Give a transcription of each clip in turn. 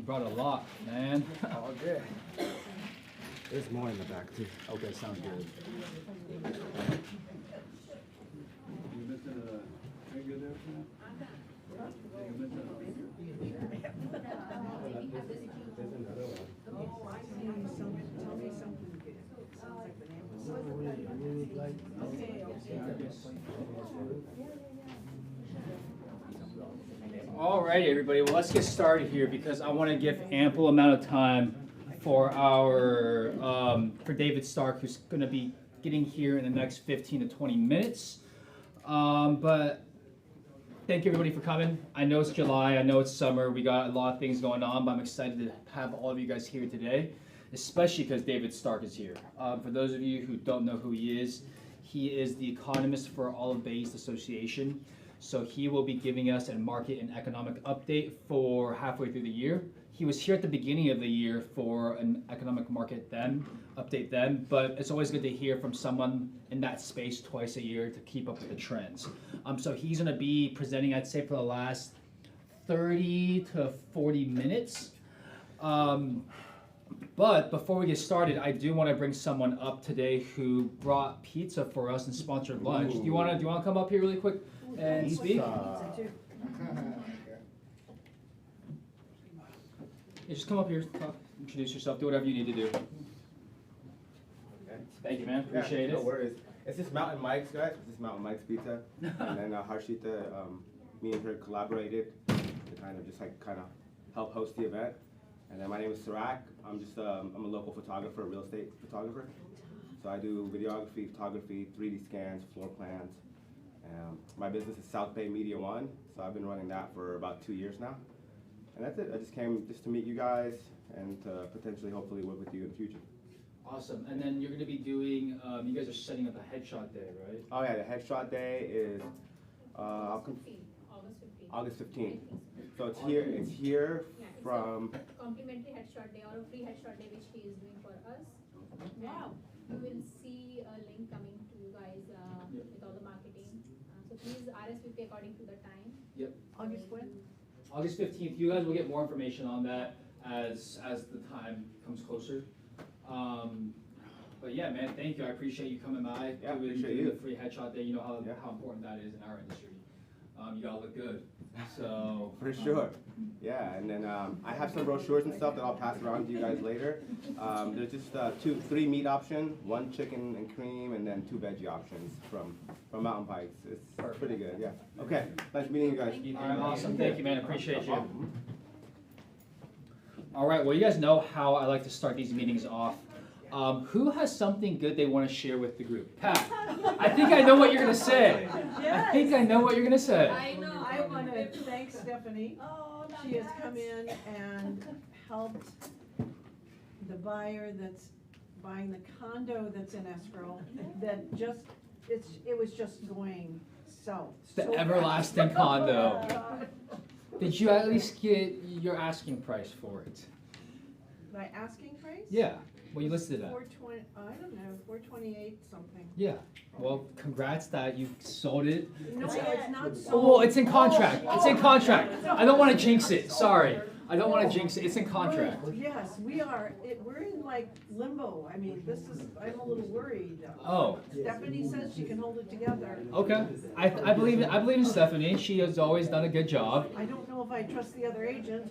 brought a lot, man. All good. There's more in the back too. Okay, sounds good. All right, everybody. Well, let's get started here because I want to give ample amount of time for our for David Stark, who's going to be getting here in the next 15 to 20 minutes. But thank you everybody for coming. I know it's July. I know it's summer. We got a lot of things going on, but I'm excited to have all of you guys here today, especially because David Stark is here. For those of you who don't know who he is the economist for Olive Bays Association. So he will be giving us a market and economic update for halfway through the year. He was here at the beginning of the year for an economic market update then, but it's always good to hear from someone in that space twice a year to keep up with the trends. So he's gonna be presenting, I'd say, for the last 30 to 40 minutes. But before we get started, I do want to bring someone up today who brought pizza for us and sponsored lunch. Do you want to come up here really quick and speak? Yeah, just come up here, talk, introduce yourself, do whatever you need to do. Okay. Thank you, man. Appreciate No it. worries. It's just Mountain Mike's, guys. This is Mountain Mike's Pizza. And then Harshita, me and her collaborated to kind of help host the event. And then my name is Sarak. I'm a local photographer, real estate photographer. So I do videography, photography, 3D scans, floor plans. My business is South Bay Media One. So I've been running that for about 2 years now. And that's it. I just came to meet you guys and to potentially, hopefully, work with you in the future. Awesome. And then you're going to be doing, you guys are setting up a headshot day, right? Oh yeah, the headshot day is August 15th. So it's here from. Complimentary headshot day or a free headshot day which he is doing for us. Wow. You will see a link coming to you guys with all the marketing. So please RSVP according to the time. Yep. August when? August 15th. You guys will get more information on that as the time comes closer. But yeah, man, thank you. I appreciate you coming by. Yeah, doing appreciate you. the free headshot day. You know how important that is in our industry. You gotta look good. So For sure. Yeah, and then I have some brochures and stuff that I'll pass around to you guys later. There's just three meat options, 1 chicken and cream, and then 2 veggie options from Mountain Pikes. It's pretty good, yeah. Okay, nice meeting you guys. all right, awesome. Thank you, man. Appreciate you. All right. Well, you guys know how I like to start these meetings off. Who has something good they want to share with the group? Pat, I think I know what you're gonna say. I think I know what you're gonna say. I know. I want to thank Stephanie. She has come in and helped the buyer that's buying the condo that's in escrow, that it was just going south. The so fast. everlasting condo. Did you at least get your asking price for it? My asking price? Yeah. Well, you listed it at. 420, I don't know, 428 something. Yeah. Well, congrats that you sold it. No, It's- it's not Oh, sold. well, it's in contract. It's in contract. I don't want to jinx it. Sorry. I don't want to jinx it. It's in contract. Yes, we're in like limbo. I mean, I'm a little worried. Oh. Stephanie says she can hold it together. Okay. I believe in Stephanie. She has always done a good job. I don't know if I trust the other agent.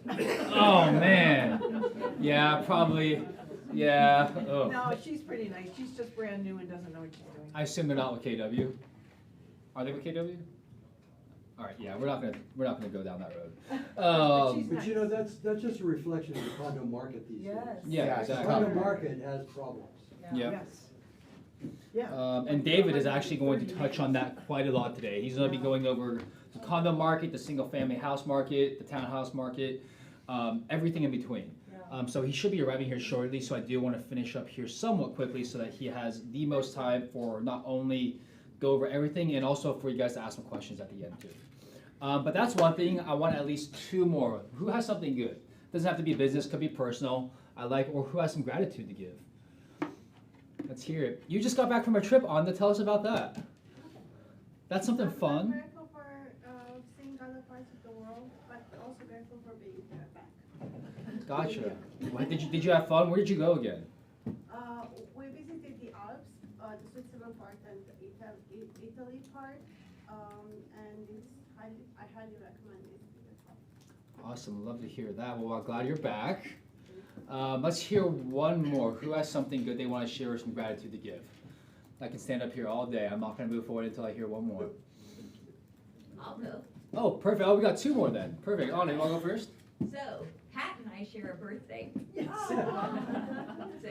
Oh man. Yeah, probably. Yeah. Oh. No, she's pretty nice. She's just brand new and doesn't know what she's doing. I assume they're not with KW. Are they with KW? All right. Yeah, we're not gonna go down that road. But she's But you know, that's just a reflection of the condo market these days. Yeah, Yeah, The exactly. condo market has problems. Yeah. Yes. Yeah. And David is actually going to touch on that quite a lot today. He's going to be going over the condo market, the single-family house market, the townhouse market, everything in between. So he should be arriving here shortly, so I do want to finish up here somewhat quickly so that he has the most time for not only go over everything and also for you guys to ask some questions at the end too. But that's one thing. I want at least 2 more. Who has something good? Doesn't have to be business, could be personal. Or who has some gratitude to give? Let's hear it. You just got back from a trip, Anda. Tell us about that. That's something I'm fun. grateful for seeing other parts of the world, but also grateful for being back. Gotcha. Did you have fun? Where did you go again? We visited the Alps, the Switzerland part and the Italy part, and I highly recommend it. Awesome, love to hear that. Well, I'm glad you're back. Let's hear one more. Who has something good they want to share or some gratitude to give? I can stand up here all day. I'm not going to move forward until I hear one more. I'll go. Oh, perfect. Oh, we got two more then. Perfect. Anna, you want to go first? So, Pat and I share a birthday. So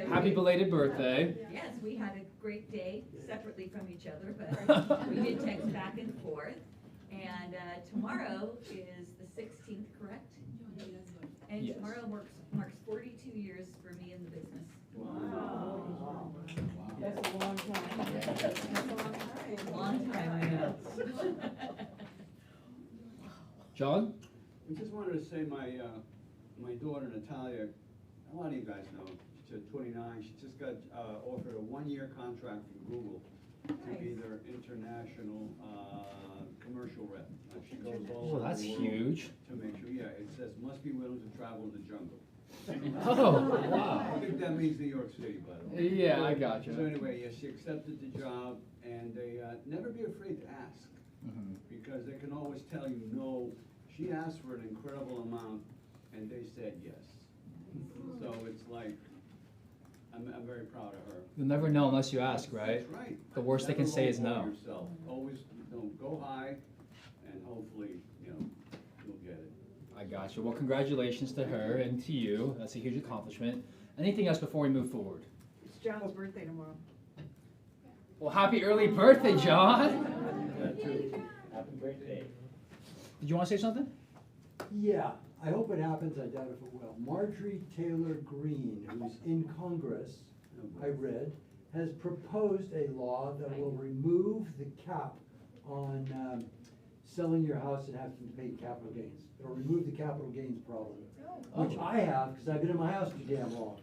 Happy belated birthday. Yes, we had a great day separately from each other, but we did text back and forth. And tomorrow is the 16th, correct? And Yes. tomorrow marks 42 years for me in the business. Wow. That's a long time. That's a long time. Long time, I know. John? I just wanted to say my daughter Natalia, a lot of you guys know, she's 29, she just got offered a 1-year contract from Google to be their international commercial rep. She goes all Oh, over that's the world huge. to make sure, yeah, it says must be willing to travel in the jungle. Oh, wow. I think that means New York City, by the way. Yeah, I gotcha. So anyway, yeah, she accepted the job, and they never be afraid to ask, Mhm. because they can always tell you no. She asked for an incredible amount, and they said yes. So it's like, I'm very proud of her. You'll never know unless you ask, right? That's right. The worst they can Never say is lowball no. yourself. Always, go high, and hopefully, you'll get it. I gotcha. Well, congratulations to her and to you. That's a huge accomplishment. Anything else before we move forward? It's John's birthday tomorrow. Well, happy early birthday, John. Happy birthday. Did you want to say something? Yeah, I hope it happens, I doubt if it will. Marjorie Taylor Greene, who's in Congress, I read, has proposed a law that will remove the cap on selling your house and having to pay capital gains. It'll remove the capital gains problem, which I have, because I've been in my house too damn long.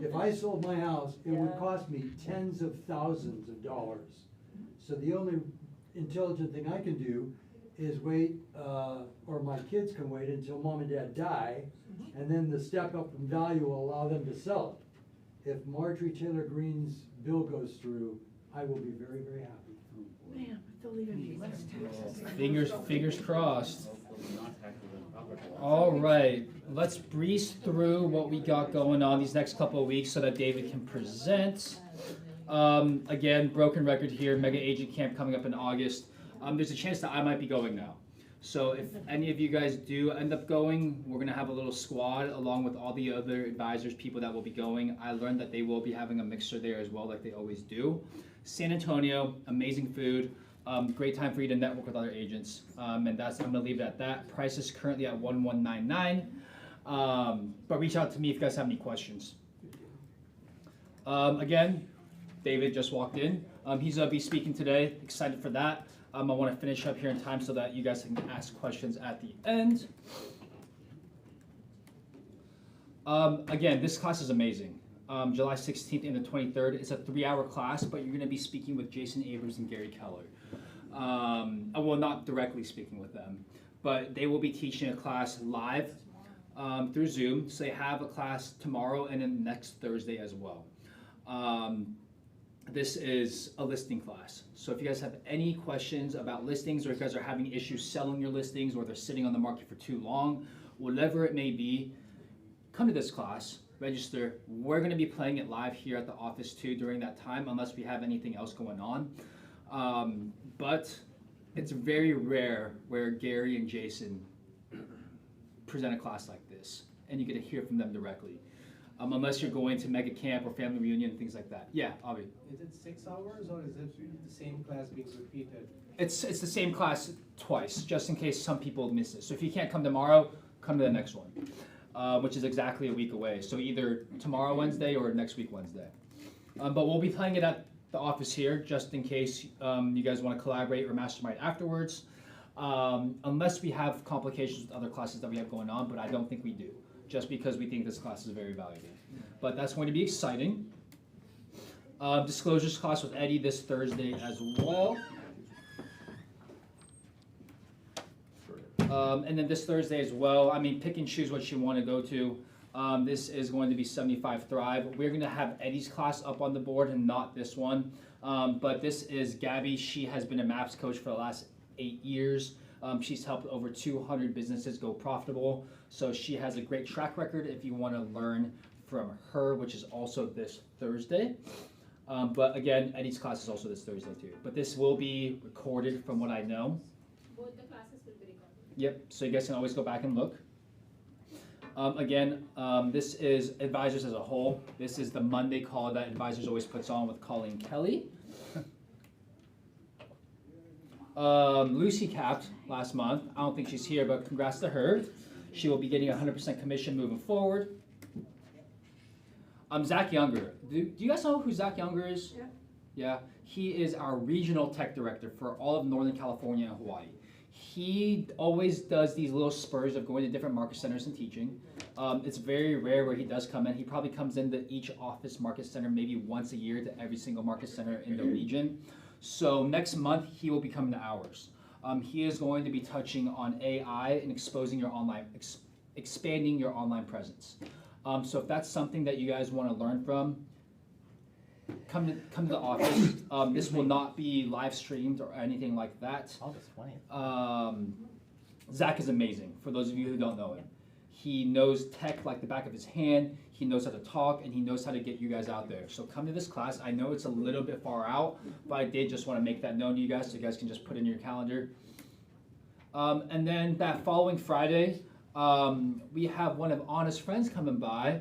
If I sold my house, it would cost me tens of thousands of dollars. So the only intelligent thing I can do is wait, or my kids can wait until mom and dad die, and then the step up in value will allow them to sell it. If Marjorie Taylor Greene's bill goes through, I will be very, very happy. Man, but they'll even be less taxes. Fingers crossed. All right, let's breeze through what we got going on these next couple of weeks so that David can present. Again, broken record here, Mega Agent Camp coming up in August. There's a chance that I might be going now. So if any of you guys do end up going, we're gonna have a little squad along with all the other advisors, people that will be going. I learned that they will be having a mixer there as well, like they always do. San Antonio, amazing food. Great time for you to network with other agents. And I'm gonna leave it at that. Price is currently at $1199. But reach out to me if you guys have any questions. Again, David just walked in. He's gonna be speaking today. Excited for that. I want to finish up here in time so that you guys can ask questions at the end. Again, this class is amazing. July 16th and the 23rd. It's a 3-hour class, but you're going to be speaking with Jason Abrams and Gary Keller. Well, not directly speaking with them, but they will be teaching a class live through Zoom. So they have a class tomorrow and then next Thursday as well. This is a listing class. So if you guys have any questions about listings, or if you guys are having issues selling your listings, or they're sitting on the market for too long, whatever it may be, come to this class, register. We're gonna be playing it live here at the office too during that time, unless we have anything else going on. But it's very rare where Gary and Jason present a class like this, and you get to hear from them directly. Unless you're going to Mega Camp or Family Reunion, things like that. Yeah, Avi. Is it 6 hours or is it the same class being repeated? It's the same class twice, just in case some people miss it. So if you can't come tomorrow, come to the next one, which is exactly a week away. So either tomorrow Wednesday or next week Wednesday. But we'll be playing it at the office here, just in case you guys want to collaborate or mastermind afterwards. Unless we have complications with other classes that we have going on, but I don't think we do, just because we think this class is very valuable. But that's going to be exciting. Disclosures class with Eddie this Thursday as well. And then this Thursday as well, I mean, pick and choose what you want to go to. This is going to be 75 Thrive. We're going to have Eddie's class up on the board and not this one. But this is Gabby. She has been a MAPS coach for the last 8 years. She's helped over 200 businesses go profitable. So she has a great track record if you want to learn from her, which is also this Thursday. But again, Eddie's class is also this Thursday too. But this will be recorded from what I know. Both the classes will be recorded. Yep, so you guys can always go back and look. This is Advisors as a whole. This is the Monday call that Advisors always puts on with Colleen Kelly. Lucy capped last month. I don't think she's here, but congrats to her. She will be getting 100% commission moving forward. Zach Younger. Do you guys know who Zach Younger is? Yeah. Yeah, he is our regional tech director for all of Northern California and Hawaii. He always does these little spurs of going to different market centers and teaching. It's very rare where he does come in. He probably comes into each office market center maybe once a year to every single market center in the region. So next month he will be coming to ours. He is going to be touching on AI and exposing your online, expanding your online presence. So if that's something that you guys want to learn from, come to the office. This will not be live streamed or anything like that. August 20th. Zach is amazing, for those of you who don't know him. He knows tech like the back of his hand, he knows how to talk, and he knows how to get you guys out there. So come to this class. I know it's a little bit far out, but I did just want to make that known to you guys so you guys can just put it in your calendar. And then that following Friday, we have one of Anna's friends coming by.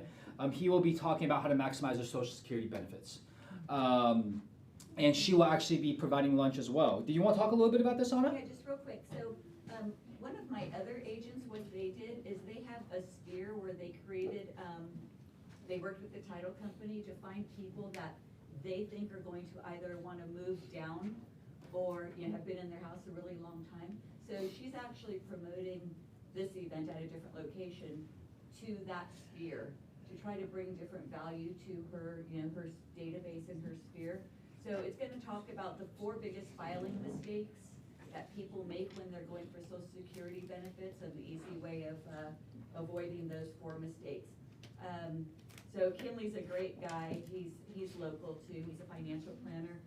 He will be talking about how to maximize their Social Security benefits. And she will actually be providing lunch as well. Do you want to talk a little bit about this, Anna? Yeah, just real quick. So, one of my other agents, what they did is they have a sphere where they created, they worked with the title company to find people that they think are going to either want to move down or, you know, have been in their house a really long time. So she's actually promoting this event at a different location to that sphere to try to bring different value to her, you know, her database and her sphere. So it's going to talk about the 4 biggest filing mistakes that people make when they're going for Social Security benefits and the easy way of avoiding those 4 mistakes. So Kinley's a great guy. He's local too. He's a financial planner.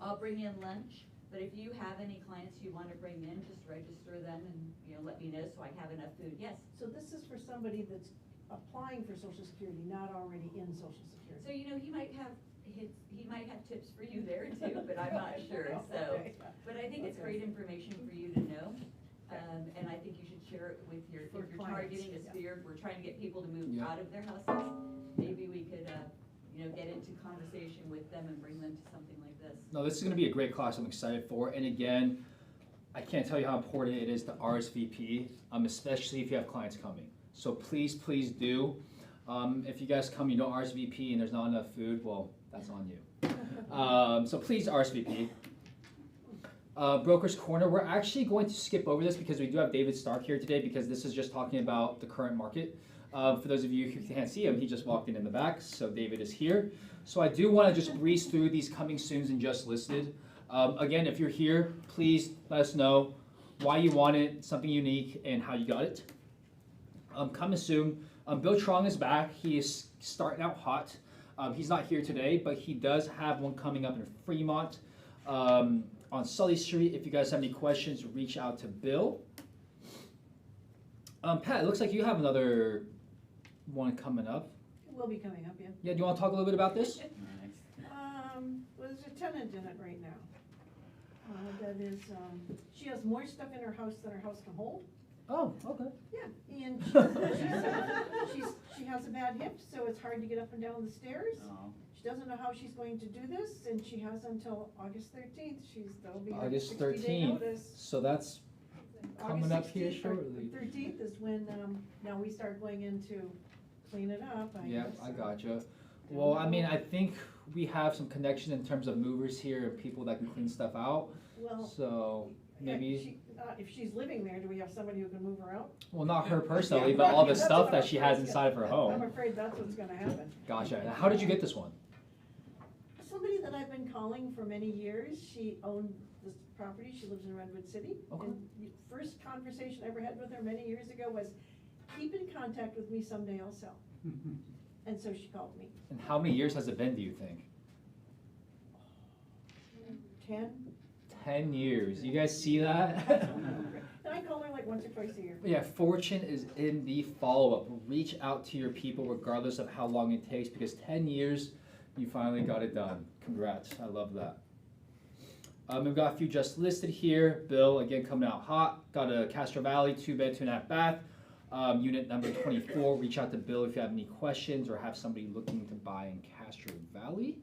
I'll bring in lunch, but if you have any clients you want to bring in, just register them and, you know, let me know so I have enough food. Yes. So this is for somebody that's applying for Social Security, not already in Social Security. So, you know, he might have tips for you there too, but I'm not sure. So, Okay. but I think it's great information for you to know. And I think you should share it with your, For if you're clients, targeting a yeah. sphere, we're trying to get people to move Yeah. out of their houses. Maybe we could, you know, get into conversation with them and bring them to something like this. No, this is going to be a great class I'm excited for. And again, I can't tell you how important it is to RSVP, especially if you have clients coming. So please, please do. If you guys come, you don't RSVP and there's not enough food, well, that's on you. So please RSVP. Broker's Corner, we're actually going to skip over this because we do have David Stark here today because this is just talking about the current market. For those of you who can't see him, he just walked in the back, so David is here. So I do want to just breeze through these coming soons and just listed. Again, if you're here, please let us know why you want it, something unique, and how you got it. Coming soon, Bill Trong is back. He is starting out hot. He's not here today, but he does have one coming up in Fremont on Sully Street. If you guys have any questions, reach out to Bill. Pat, it looks like you have another one coming up. It will be coming up, yeah. Yeah, do you want to talk a little bit about this? Well, there's a tenant in it right now. That is, she has more stuff in her house than her house can hold. Oh, okay. Yeah, and she has a bad hip, so it's hard to get up and down the stairs. Oh. She doesn't know how she's going to do this, and she has until August 13th. That'll be her August 60-day 13th. notice. So that's coming up here shortly. 13th is when, now we start going in to clean it up, I Yeah, guess. I gotcha. Well, I mean, I think we have some connection in terms of movers here and people that can clean stuff out. Well, So maybe, if she's living there, do we have somebody who can move her out? well, not her personally, but all the That's stuff what that I'm she has afraid. inside of her I'm home. afraid that's what's gonna happen. Gotcha. Now, how did you get this one? Somebody that I've been calling for many years, she owned this property, she lives in Redwood City. Okay. And the first conversation I ever had with her many years ago was, keep in contact with me, someday I'll sell. And so she called me. And how many years has it been, do you think? 10. 10 years. You guys see that? And I call her like once or twice a year. Yeah, fortune is in the follow-up. Reach out to your people regardless of how long it takes, because 10 years, you finally got it done. Congrats, I love that. We've got a few just listed here. Bill, again, coming out hot. Got a Castro Valley, 2-bed, 2.5 bath. Unit number 24. Reach out to Bill if you have any questions or have somebody looking to buy in Castro Valley.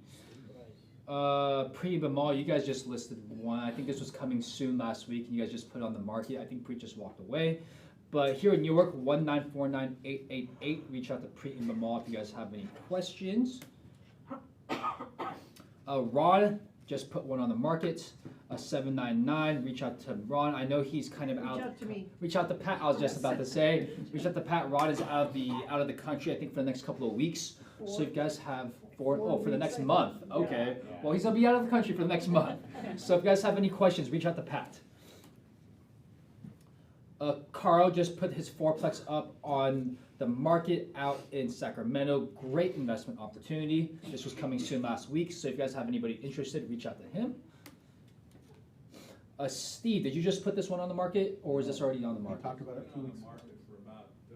Pre Mall, you guys just listed one. I think this was coming soon last week, and you guys just put it on the market. I think Pre just walked away. But here in New York, 1949888. Reach out to Pre Mall if you guys have any questions. Ron just put one on the market, a 799. Reach out to Ron. I know he's kind of out. Reach out to me. Reach out to Pat. I was just about to say. Reach out to Pat. Ron is out of the country. I think for the next couple of weeks. So if you guys have for the next month. Okay. Well, he's gonna be out of the country for the next month. So if you guys have any questions, reach out to Pat. Carl just put his fourplex up on the market out in Sacramento. Great investment opportunity. This was coming soon last week. So if you guys have anybody interested, reach out to him. Steve, did you just put this one on the market, or is this already on the market? Talked about it 2 On weeks. the market for about 2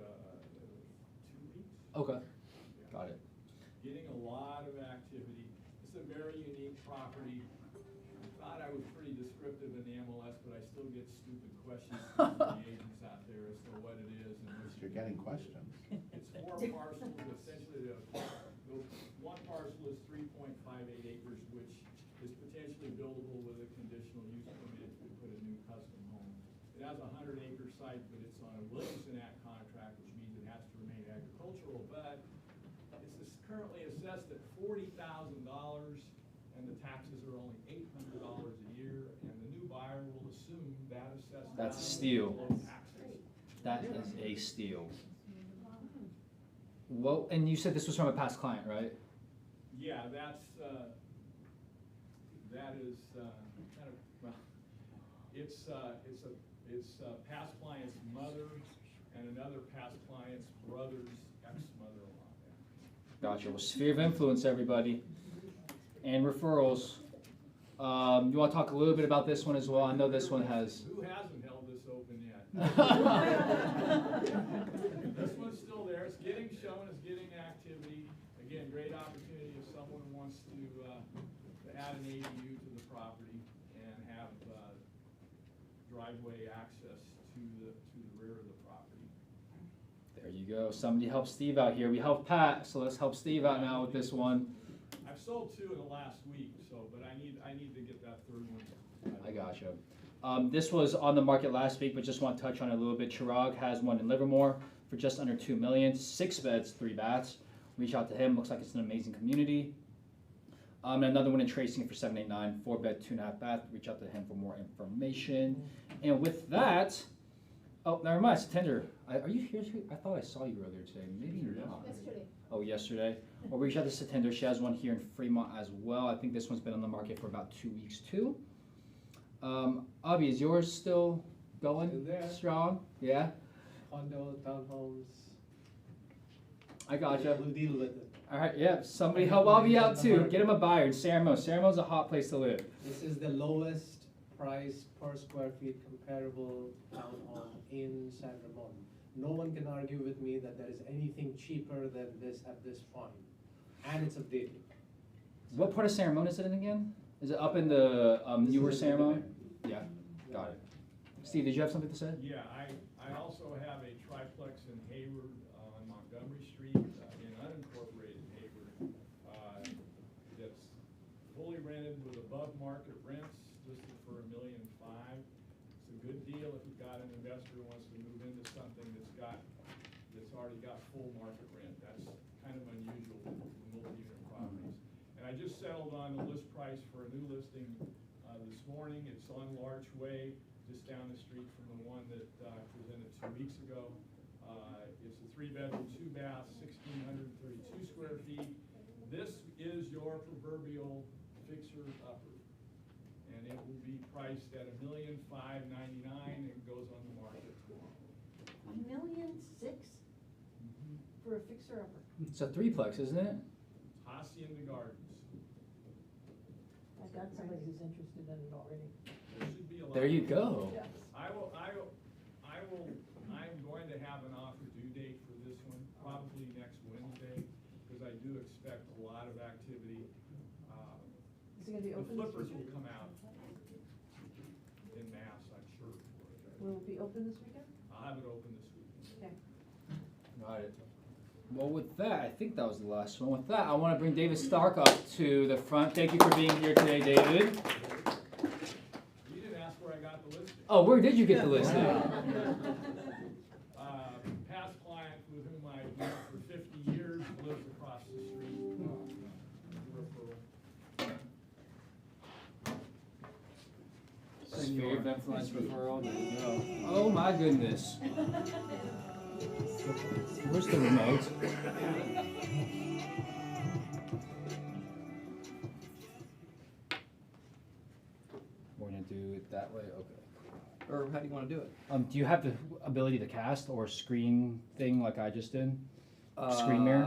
weeks. Okay, got it. Getting a lot of activity. It's a very unique property. I thought I was pretty descriptive in the MLS, but I still get stupid questions from the agents out there as to what it is and what You're getting questions. It's 4 parcels, essentially, the one parcel is 3.58 acres, which is potentially buildable with a conditional use permit to put a new custom home. It has a 100-acre site, but it's on a Williamson Act contract, which means it has to remain agricultural, but it's currently assessed at $40,000, and the taxes are only $800 a year, and the new buyer will assume that assessed That's a value steal. below taxes. That is a steal. Well, and you said this was from a past client, right? Yeah, that is kind of, well, it's a past client's mother and another past client's brother's ex-mother-in-law. Gotcha. Well, sphere of influence, everybody, and referrals. You want to talk a little bit about this one as well? I know this one has. Who hasn't held this open yet? This one's still there. It's getting shown. It's getting activity. Again, great opportunity if someone wants to add an ADU to the property and have driveway access to the rear of the property. There you go. Somebody help Steve out here. We helped Pat, so let's help Steve out now with this one. I've sold 2 in the last week, but I need to get that third one. I gotcha. This was on the market last week, but just want to touch on it a little bit. Chirag has one in Livermore for just under $2 million, 6 beds, 3 baths. Reach out to him. Looks like it's an amazing community. And another one in Tracy for $789, 4-bed, 2.5 bath. Reach out to him for more information. And with that, oh, never mind. It's Tinder. Are you here too? I thought I saw you earlier today. Maybe not. Yesterday. Oh, yesterday. Well, reach out to Satinder. She has one here in Fremont as well. I think this one's been on the market for about 2 weeks too. Avi, is yours still going Still there. strong? Yeah. Condo, townhomes. I gotcha. We'll deal with it. All right. Yeah. Somebody help Avi out too. Get him a buyer in Saramo. Saramo's a hot place to live. This is the lowest price per square feet comparable townhome in San Ramon. No one can argue with me that there is anything cheaper than this at this point. And it's updated. What part of Saramone is it in again? Is it up in the newer This is Saramone? Yeah. Got it. Steve, did you have something to say? Yeah, I also have a triplex in Hayward on Montgomery Street, in unincorporated Hayward, that's fully rented with above market rents, listed for $1.5 million. It's a good deal if you've got an investor who wants to move into something that's already got full market rent. That's kind of unusual with multi-unit properties. And I just settled on the list price for a new listing this morning. It's on Larch Way, just down the street from the one that I presented 2 weeks ago. It's a 3-bedroom, 2-bath, 1,632 square feet. This is your proverbial fixer-upper. And and it will be priced at $1,599,999. It goes on the market tomorrow. $1.6 million for a fixer-upper. It's a threeplex, isn't it? Hacienda Gardens. I've got somebody who's interested in it already. There should be a lot. There you go. Yes. I'm going to have an offer due date for this one, probably next Wednesday, because I do expect a lot of activity. Is it gonna be The open this flippers will weekend? come out in mass, I'm sure, for it. Will it be open this weekend? I'll have it open this weekend. Okay. Got it. Well, with that, I think that was the last one. With that, I want to bring David Stark up to the front. Thank you for being here today, David. You didn't ask where I got the listing. Oh, where did you get the listing? Past client with whom I've known for 50 years lives across the street. Referral. Sphere of influence referral. There you go. Oh my goodness. Where's the remote? We're gonna do it that way. Okay. Or how do you wanna do it? Do you have the ability to cast or screen thing like I just did? Screen mirror?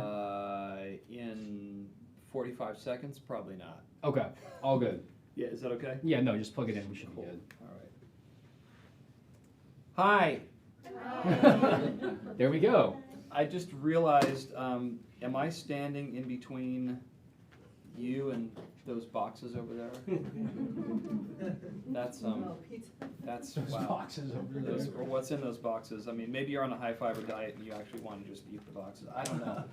In 45 seconds, probably not. Okay. All good. Yeah, is that okay? Yeah. No. Just plug it in. We should be Cool. good. All right. Hi. There we go. I just realized, am I standing in between you and those boxes over there? That's Those wow. boxes over there. Or what's in those boxes? I mean, maybe you're on a high fiber diet and you actually want to just eat the boxes. I don't know.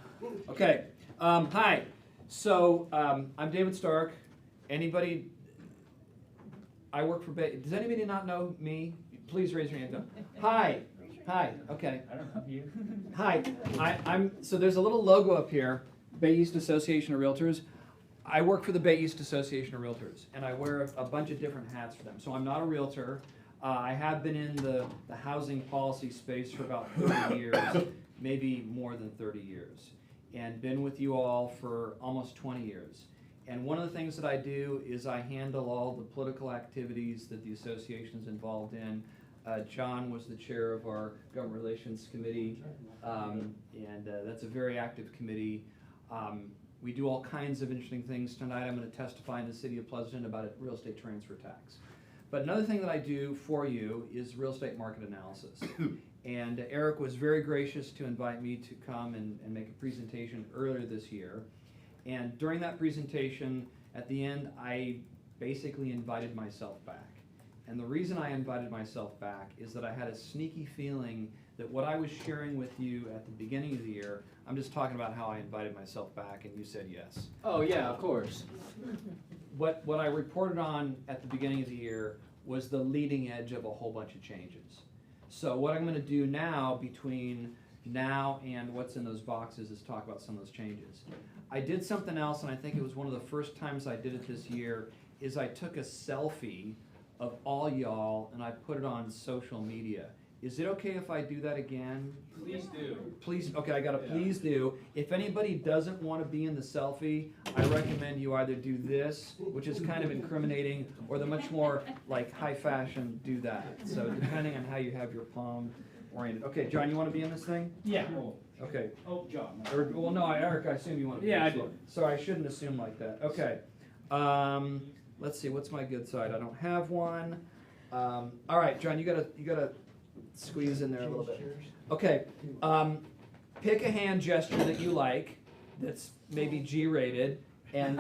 Okay. Hi. So I'm David Stark. Anybody? I work for Bay. Does anybody not know me? Please raise your hand. Hi. Hi. Okay. I don't know you. Hi. I'm. So there's a little logo up here. Bay East Association of Realtors. I work for the Bay East Association of Realtors, and I wear a bunch of different hats for them. So I'm not a realtor. I have been in the housing policy space for about 30 years, maybe more than 30 years, and been with you all for almost 20 years. And one of the things that I do is I handle all the political activities that the association's involved in. John was the chair of our Government Relations Committee, and that's a very active committee. We do all kinds of interesting things. Tonight I'm going to testify in the city of Pleasanton about a real estate transfer tax. But another thing that I do for you is real estate market analysis. And Eric was very gracious to invite me to come and make a presentation earlier this year. And during that presentation, at the end, I basically invited myself back. And the reason I invited myself back is that I had a sneaky feeling that what I was sharing with you at the beginning of the year, I'm just talking about how I invited myself back and you said yes. Oh yeah, of course. What I reported on at the beginning of the year was the leading edge of a whole bunch of changes. So what I'm going to do now, between now and what's in those boxes, is talk about some of those changes. I did something else, and I think it was one of the first times I did it this year, is I took a selfie of all y'all and I put it on social media. Is it okay if I do that again? Please do. Please, okay, I gotta please do. If anybody doesn't want to be in the selfie, I recommend you either do this, which is kind of incriminating, or the much more like high fashion, do that. So depending on how you have your palm oriented. Okay, John, you want to be in this thing? Yeah. Okay. Oh, John. Or, well, no, Eric, I assume you want to be. Yeah, I in this do. one. So I shouldn't assume like that. Okay. Let's see, what's my good side? I don't have one. All right, John, you gotta squeeze in there a little bit. Okay. Pick a hand gesture that you like, that's maybe G-rated, and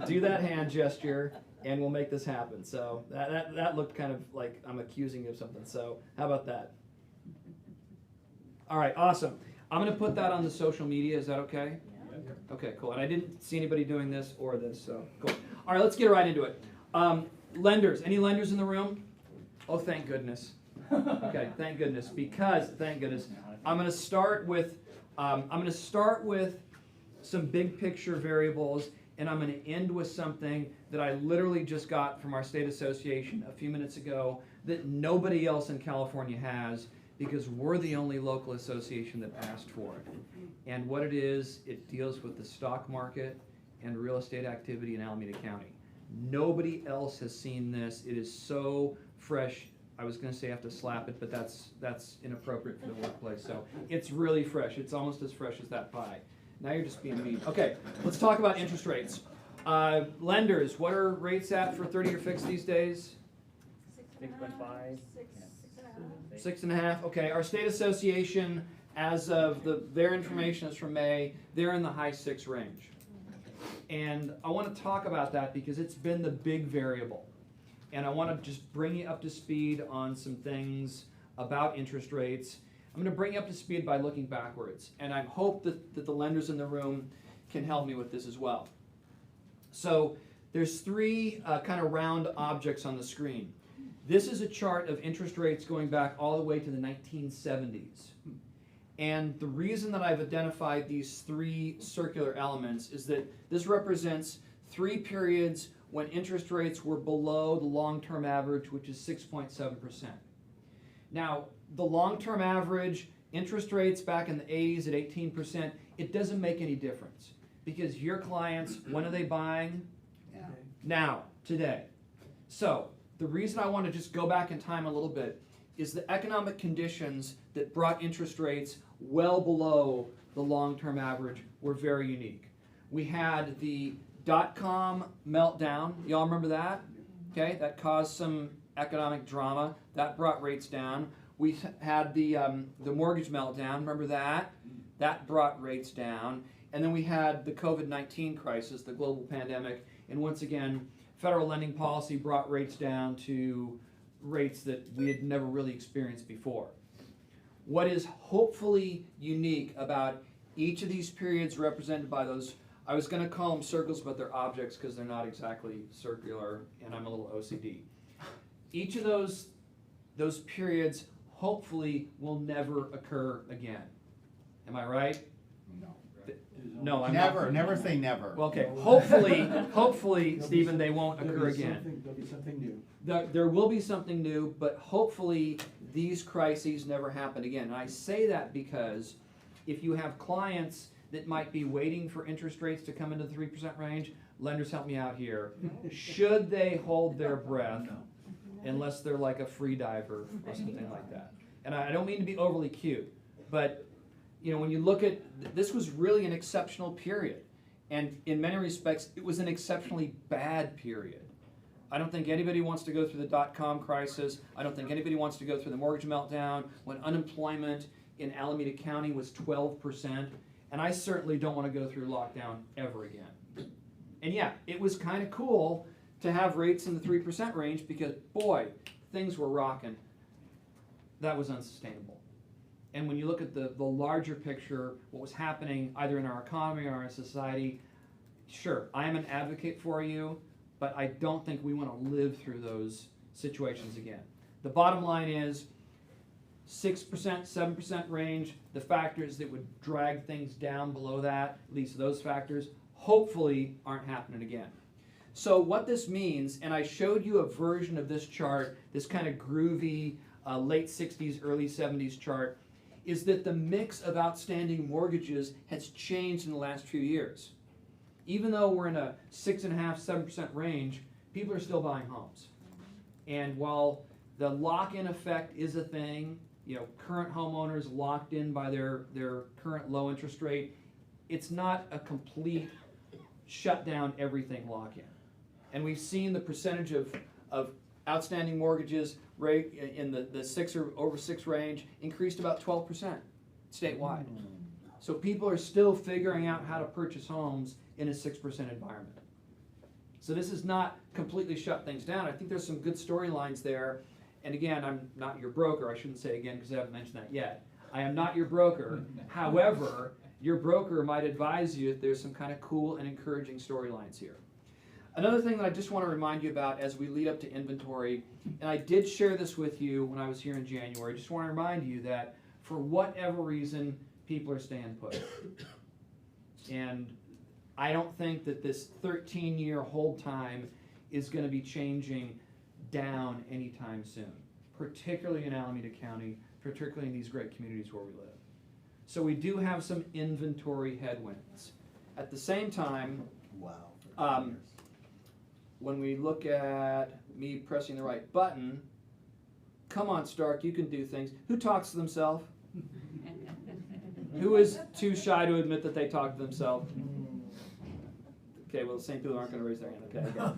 do that hand gesture, and we'll make this happen. So that looked kind of like I'm accusing you of something. So how about that? All right, awesome. I'm gonna put that on the social media. Is that okay? Okay, cool. And I didn't see anybody doing this or this, so cool. All right, let's get right into it. Lenders, any lenders in the room? Oh, thank goodness. Okay, thank goodness, because thank goodness, I'm going to start with some big picture variables, and I'm going to end with something that I literally just got from our state association a few minutes ago that nobody else in California has, because we're the only local association that asked for it. And what it is, it deals with the stock market and real estate activity in Alameda County. Nobody else has seen this. It is so fresh. I was gonna say I have to slap it, but that's inappropriate for the workplace. So it's really fresh. It's almost as fresh as that pie. Now you're just being mean. Okay, let's talk about interest rates. Lenders, what are rates at for 30-year fixed these days? 6.5. 6.5. Okay, our state association, as of their information is from May, they're in the high 6 range. And I want to talk about that because it's been the big variable. And I want to just bring you up to speed on some things about interest rates. I'm going to bring you up to speed by looking backwards. And I hope that the lenders in the room can help me with this as well. So there's 3 kind of round objects on the screen. This is a chart of interest rates going back all the way to the 1970s. And the reason that I've identified these 3 circular elements is that this represents 3 periods when interest rates were below the long-term average, which is 6.7%. Now, the long-term average interest rates back in the 80s at 18%, it doesn't make any difference because your clients, when are they buying? Yeah. Now, today. So, the reason I want to just go back in time a little bit is the economic conditions that brought interest rates well below the long-term average were very unique. We had the dot-com meltdown. Y'all remember that? Okay, that caused some economic drama. That brought rates down. We had the mortgage meltdown. Remember that? That brought rates down. And then we had the COVID-19 crisis, the global pandemic. And once again, federal lending policy brought rates down to rates that we had never really experienced before. What is hopefully unique about each of these periods represented by those, I was going to call them circles, but they're objects because they're not exactly circular, and I'm a little OCD. Each of those periods hopefully will never occur again. Am I right? No. No, I'm Never, not. never say never. Well, okay, hopefully, Stephen, they won't occur again. There'll be something new. There will be something new, but hopefully these crises never happen again. And I say that because if you have clients that might be waiting for interest rates to come into the 3% range, lenders help me out here. Should they hold their breath unless they're like a free diver or something like that? And I don't mean to be overly cute, but you know, when you look at, this was really an exceptional period. And in many respects, it was an exceptionally bad period. I don't think anybody wants to go through the dot-com crisis. I don't think anybody wants to go through the mortgage meltdown when unemployment in Alameda County was 12%. And I certainly don't want to go through lockdown ever again. And yeah, it was kind of cool to have rates in the 3% range because, boy, things were rocking. That was unsustainable. And when you look at the larger picture, what was happening either in our economy or our society, sure, I am an advocate for you, but I don't think we want to live through those situations again. The bottom line is 6%, 7% range, the factors that would drag things down below that, at least those factors, hopefully aren't happening again. So what this means, and I showed you a version of this chart, this kind of groovy late 60s, early 70s chart, is that the mix of outstanding mortgages has changed in the last few years. Even though we're in a 6.5%, 7% range, people are still buying homes. And while the lock-in effect is a thing, you know, current homeowners locked in by their current low interest rate, it's not a complete shut down everything lock-in. And we've seen the percentage of outstanding mortgages rate in the 6 or over 6 range increased about 12% statewide. So people are still figuring out how to purchase homes in a 6% environment. So this is not completely shut things down. I think there's some good storylines there. And again, I'm not your broker. I shouldn't say again because I haven't mentioned that yet. I am not your broker. However, your broker might advise you that there's some kind of cool and encouraging storylines here. Another thing that I just want to remind you about as we lead up to inventory, and I did share this with you when I was here in January, I just want to remind you that for whatever reason, people are staying put. And I don't think that this 13-year hold time is going to be changing down anytime soon, particularly in Alameda County, particularly in these great communities where we live. So we do have some inventory headwinds. At the same time, when we look at me pressing the right button, come on, Stark, you can do things. Who talks to themselves? Who is too shy to admit that they talk to themselves? Okay, well, the same people aren't going to raise their hand.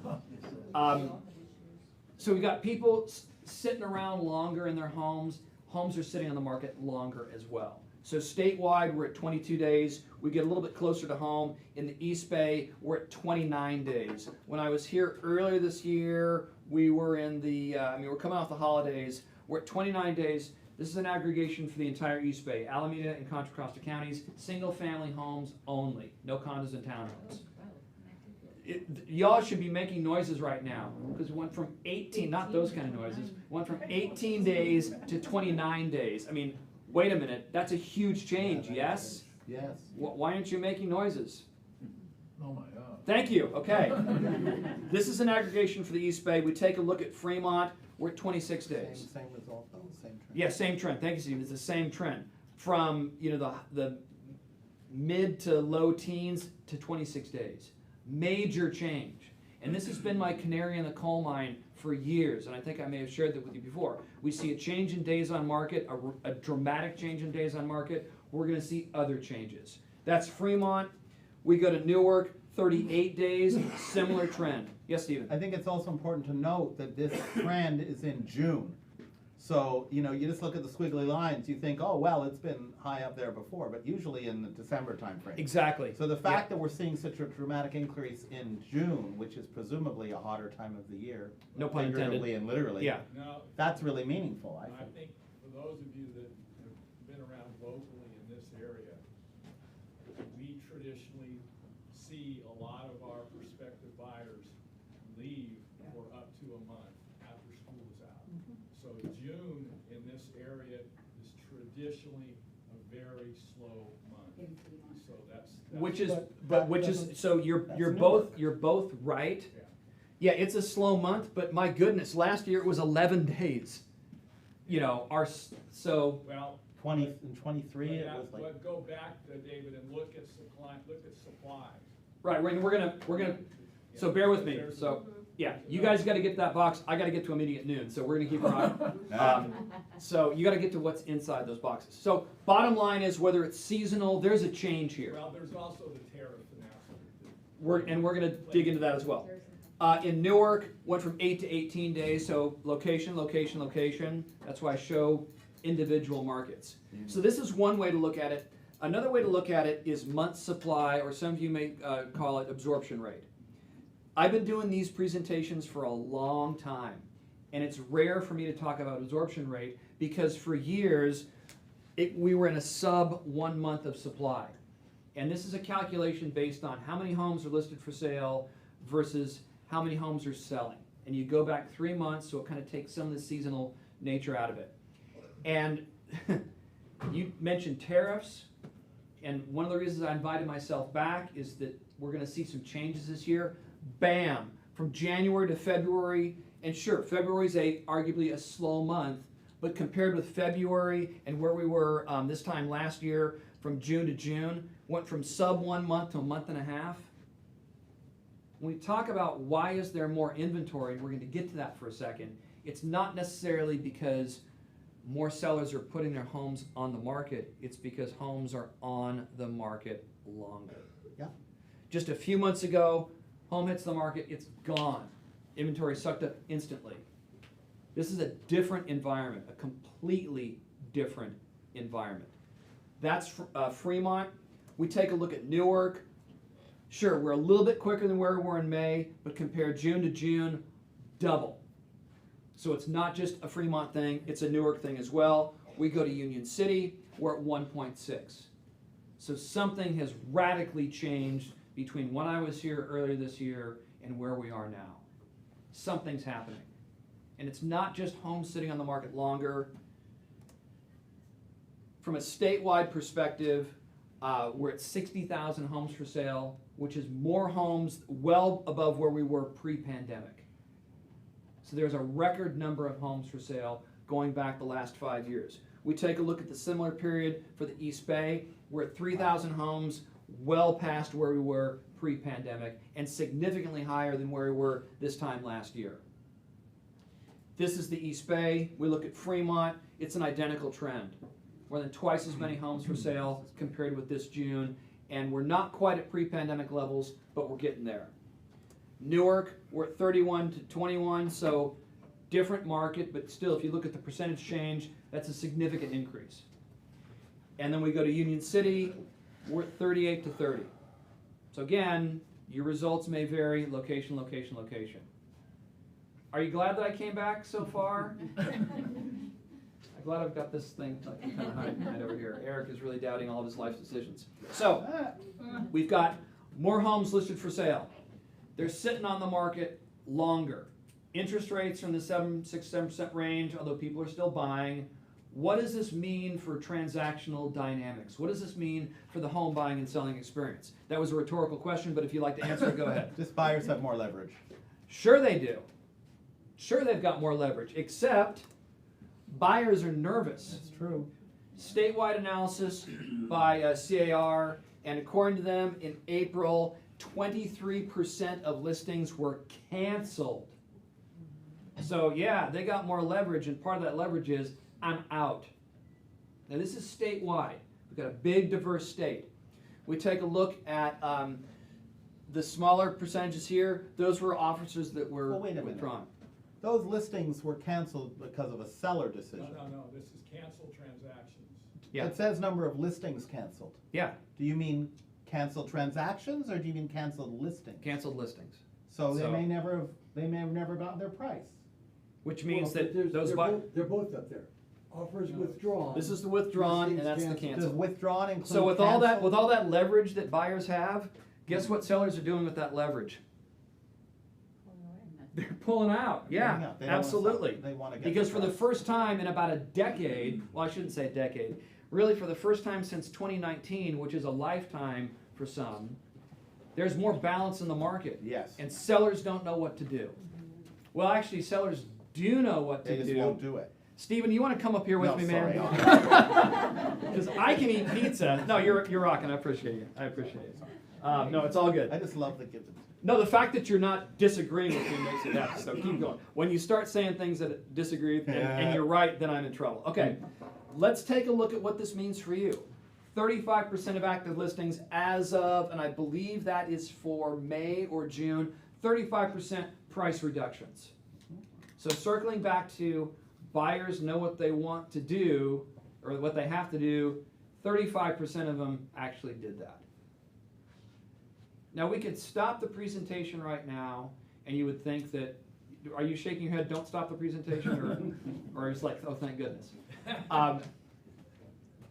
Okay. So we got people sitting around longer in their homes. Homes are sitting on the market longer as well. So statewide, we're at 22 days. We get a little bit closer to home. In the East Bay, we're at 29 days. When I was here earlier this year, we were in the, we're coming off the holidays. We're at 29 days. This is an aggregation for the entire East Bay, Alameda and Contra Costa counties, single-family homes only, no condos and townhomes. Y'all should be making noises right now, because we went from 18, not those kind of noises, went from 18 days to 29 days. I mean, wait a minute, that's a huge change, yes? Yes. Why aren't you making noises? Oh my God. Thank you, okay. This is an aggregation for the East Bay. We take a look at Fremont, we're at 26 days. Same result, though, same trend. Yeah, same trend, thank you, Steve, it's the same trend. From, the mid to low teens to 26 days. Major change. And this has been my canary in the coal mine for years, and I think I may have shared that with you before. We see a change in days on market, a dramatic change in days on market. We're going to see other changes. That's Fremont. We go to Newark, 38 days, similar trend. Yes, Stephen? I think it's also important to note that this trend is in June. So, you just look at the squiggly lines, you think, oh, well, it's been high up there before, but usually in the December timeframe. Exactly. So the fact that we're seeing such a dramatic increase in June, which is presumably a hotter time of the year, No pun intended. figuratively and literally, Yeah. Now, that's really meaningful, I I think. think for those of you that have been around locally in this area, we traditionally see a lot of our prospective buyers leave for up to a month after school is out. So June in this area is traditionally a very slow month. So that's. Which is, But which that is, doesn't- so you're both right. Yeah. Yeah, it's a slow month, but my goodness, last year it was 11 days. So, Well. 20 and 23, it was like. But go back, David, and look at supplies. right, we're gonna, so bear with me. So, yeah, you guys gotta get that box, I gotta get to a meeting at noon, so we're gonna keep our eye. So you gotta get to what's inside those boxes. So bottom line is, whether it's seasonal, there's a change here. Well, there's also the tariff announcement. We're gonna dig into that as well. In Newark, went from 8 to 18 days, so location, location, location. That's why I show individual markets. So this is one way to look at it. Another way to look at it is month supply, or some of you may call it absorption rate. I've been doing these presentations for a long time, and it's rare for me to talk about absorption rate because for years we were in a sub 1 month of supply. And this is a calculation based on how many homes are listed for sale versus how many homes are selling. And you go back 3 months, so it kind of takes some of the seasonal nature out of it. And you mentioned tariffs, and one of the reasons I invited myself back is that we're going to see some changes this year. Bam! From January to February, and sure, February is arguably a slow month, but compared with February and where we were this time last year, from June to June, went from sub 1 month to a month and a half. When we talk about why is there more inventory, and we're going to get to that for a second, it's not necessarily because more sellers are putting their homes on the market, it's because homes are on the market longer. Yeah. Just a few months ago, home hits the market, it's gone. Inventory sucked up instantly. This is a different environment, a completely different environment. That's Fremont. We take a look at Newark. Sure, we're a little bit quicker than where we were in May, but compare June to June, double. So it's not just a Fremont thing, it's a Newark thing as well. We go to Union City, we're at 1.6. So something has radically changed between when I was here earlier this year and where we are now. Something's happening. And it's not just homes sitting on the market longer. From a statewide perspective, we're at 60,000 homes for sale, which is more homes well above where we were pre-pandemic. So there's a record number of homes for sale going back the last 5 years. We take a look at the similar period for the East Bay. We're at 3,000 homes, well past where we were pre-pandemic and significantly higher than where we were this time last year. This is the East Bay. We look at Fremont. It's an identical trend. More than twice as many homes for sale compared with this June, and we're not quite at pre-pandemic levels, but we're getting there. Newark, we're at 31 to 21, so different market, but still, if you look at the percentage change, that's a significant increase. And then we go to Union City, we're at 38 to 30. So again, your results may vary, location, location, location. Are you glad that I came back so far? I'm glad I've got this thing kind of hide over here. Eric is really doubting all of his life decisions. So, we've got more homes listed for sale. They're sitting on the market longer. Interest rates are in the 6-7% range, although people are still buying. What does this mean for transactional dynamics? What does this mean for the home buying and selling experience? That was a rhetorical question, but if you'd like to answer it, go ahead. Just buyers have more leverage. Sure they do. Sure they've got more leverage, except buyers are nervous. That's true. Statewide analysis by CAR, and according to them, in April, 23% of listings were canceled. So yeah, they got more leverage, and part of that leverage is, I'm out. Now this is statewide. We've got a big, diverse state. We take a look at the smaller percentages here. Those were officers that were Well, wait a minute. withdrawn. Those listings were canceled because of a seller decision. No, this is canceled transactions. Yeah. It says number of listings canceled. Yeah, Do you mean canceled transactions or do you mean canceled listings? canceled listings. So they So- may have never gotten their price. Which means Well, that but those they're both up there. Offers withdrawn. this is the withdrawn, and listings that's the canceled. Does canceled. withdrawn include So with canceled? all that leverage that buyers have, guess what sellers are doing with that leverage? They're pulling out. Pulling Yeah, out. They don't wanna absolutely. sell. They wanna get Because their for the price. first time in about a decade, well, I shouldn't say a decade, really for the first time since 2019, which is a lifetime for some, there's more balance in the market. Yes. And sellers don't know what to do. Well, actually, sellers do know what They to just do. won't do it. Steven, you want to come up here with No, me, sorry, man? Because I can eat pizza. No, you're rocking. I appreciate you. I appreciate it. No, it's all good. I just love the give. No, the fact that you're not disagreeing with me makes it happen. So keep going. When you start saying things that disagree and you're right, then I'm in trouble. Okay, let's take a look at what this means for you. 35% of active listings as of, and I believe that is for May or June, 35% price reductions. So circling back to buyers know what they want to do, or what they have to do, 35% of them actually did that. Now we could stop the presentation right now, and you would think that, are you shaking your head, don't stop the presentation, or it's like, oh, thank goodness.